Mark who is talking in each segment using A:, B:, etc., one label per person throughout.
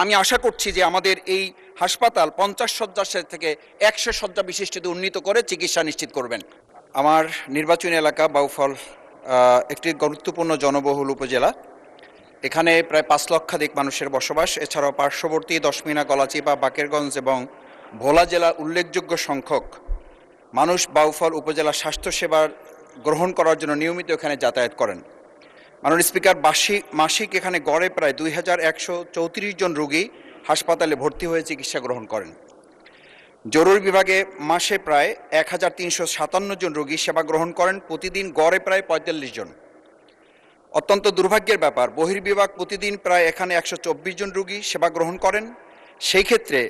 A: আমি আশা করছি যে আমাদের এই হাসপাতাল 50 শয্যা থেকে 100 শয্যা বিশিষ্টতে উন্নীত করে চিকিৎসা নিশ্চিত করবেন। আমার নির্বাচনী এলাকা বাউফল একটি গুরুত্বপূর্ণ জনবহুল উপজেলা। এখানে প্রায় 5 লক্ষাধিক মানুষের বসবাস। এছাড়াও পার্শ্ববর্তী দশমিনা, গলাচিপা, বাকেরগঞ্জ এবং ভোলা জেলার উল্লেখযোগ্য সংখ্যক মানুষ বাউফল উপজেলা স্বাস্থ্যসেবার গ্রহণ করার জন্য নিয়মিত এখানে যাতায়াত করেন। মাননীয় স্পিকার, মাসিক এখানে গড়ে প্রায় 2134 জন রোগী হাসপাতালে ভর্তি হয়ে চিকিৎসা গ্রহণ করেন। জরুরি বিভাগে মাসে প্রায় 1357 জন রোগী সেবা গ্রহণ করেন, প্রতিদিন গড়ে প্রায় 45 জন। অত্যন্ত দুর্ভাগ্যের ব্যাপার, বহির্বিভাগ প্রতিদিন প্রায় এখানে 124 জন রোগী সেবা গ্রহণ করেন। সেই ক্ষেত্রে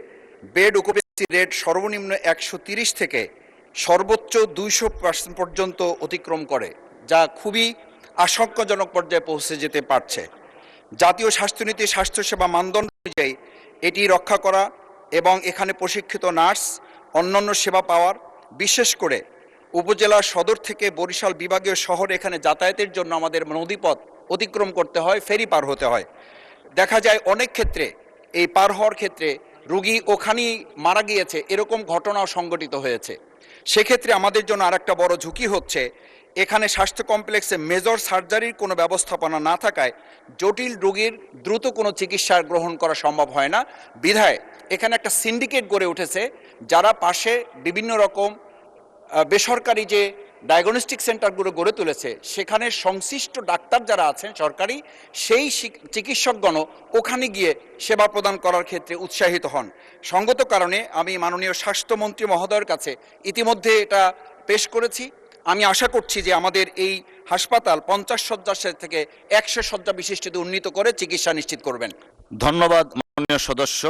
A: বেড অকুপেন্সি রেট সর্বনিম্ন 130 থেকে সর্বোচ্চ 200% পর্যন্ত অতিক্রম করে, যা খুবই আশঙ্কাজনক পর্যায়ে পৌঁছে যেতে পারছে। জাতীয় স্বাস্থ্যনীতি স্বাস্থ্যসেবা মানদণ্ড অনুযায়ী এটি রক্ষা করা এবং এখানে প্রশিক্ষিত নার্স, অন্যান্য সেবা পাওয়ার, বিশেষ করে উপজেলা সদর থেকে বরিশাল বিভাগীয় শহরে এখানে যাতায়াতের জন্য আমাদের নদীপথ অতিক্রম করতে হয়, ফেরি পার হতে হয়। দেখা যায় অনেক ক্ষেত্রে এই পার হওয়ার ক্ষেত্রে রোগী ওখানেই মারা গিয়েছে, এরকম ঘটনাও সংঘটিত হয়েছে। সেক্ষেত্রে আমাদের জন্য আরেকটা বড় ঝুঁকি হচ্ছে, এখানে স্বাস্থ্য কমপ্লেক্সে মেজর সার্জারির কোনো ব্যবস্থাপনা না থাকায় জটিল রোগীর দ্রুত কোনো চিকিৎসা গ্রহণ করা সম্ভব হয় না। বিধায় এখানে একটা সিন্ডিকেট গড়ে উঠেছে, যারা পাশে বিভিন্ন রকম বেসরকারি যে ডায়াগনস্টিক সেন্টারগুলো গড়ে তুলেছে, সেখানে সংশ্লিষ্ট ডাক্তার যারা আছেন সরকারি, সেই চিকিৎসকগণ ওখানে গিয়ে সেবা প্রদান করার ক্ষেত্রে উৎসাহিত হন। সঙ্গত কারণে আমি মাননীয় স্বাস্থ্যমন্ত্রী মহোদয়ের কাছে ইতিমধ্যে এটা পেশ করেছি। আমি আশা করছি যে আমাদের এই হাসপাতাল 50 শয্যা থেকে 100 শয্যা বিশিষ্টতে উন্নীত করে চিকিৎসা নিশ্চিত করবেন।
B: ধন্যবাদ মাননীয় সদস্য।